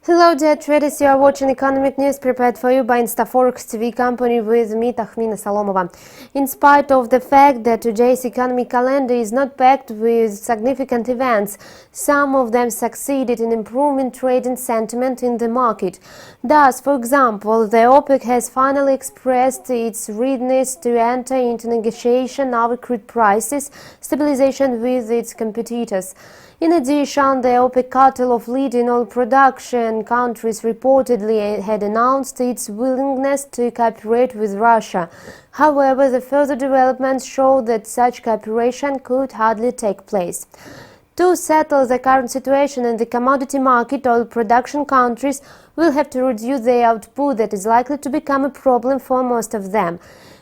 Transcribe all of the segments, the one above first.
Hello dear traders, you are watching economic news prepared for you by InstаФорекс TV company with me, Tahmina Salomova. In spite of the fact that today's economic calendar is not packed with significant events, some of them succeeded in improving trading sentiment in the market. Thus, for example, the OPEC has finally expressed its readiness to enter into negotiation over crude prices stabilization with its competitors. In addition, the OPEC cartel of leading oil production countries reportedly had announced its willingness to cooperate with Russia. However, the further developments show that such cooperation could hardly take place. To settle the current situation in the commodity market, oil production countries will have to reduce their output that is likely to become a problem for most of them.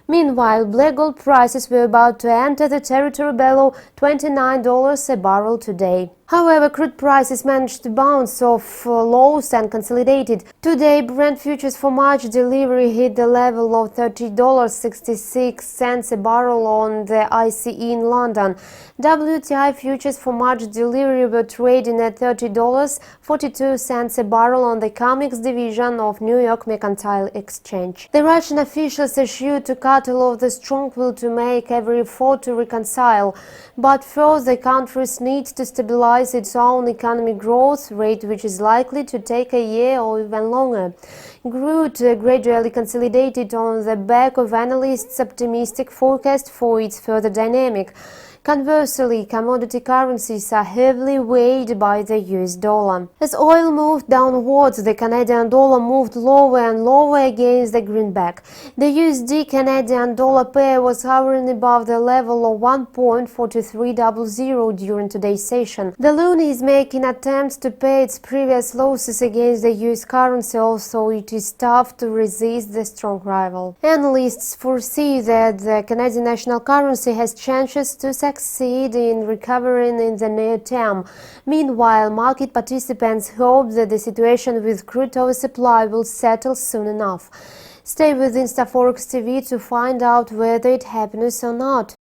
Meanwhile, black gold prices were about to enter the territory below $29 a barrel today. However, crude prices managed to bounce off lows and consolidated. Today, Brent futures for March delivery hit the level of $30.66 a barrel on the ICE in London. WTI futures for March delivery were trading at $30.42 a barrel on the COMEX division of New York Mercantile Exchange. The Russian officials assured to cartel of the strong will to make every effort to reconcile, but first the countries need to stabilize its own economic growth rate, which is likely to take a year or even longer. Crude gradually consolidated on the back of analysts' optimistic forecast for its further dynamic. Conversely, commodity currencies are heavily weighed by the US dollar. As oil moved downwards, the Canadian dollar moved lower and lower against the greenback. The USD Canadian dollar pair was hovering above the level of 1.4300 during today's session. The loonie is making attempts to pay its previous losses against the US currency, although it is tough to resist the strong rival. Analysts foresee that the Canadian national currency has chances to succeed in recovering in the near term. Meanwhile, market participants hope that the situation with crude oversupply will settle soon enough. Stay with InstаФорекс TV to find out whether it happens or not.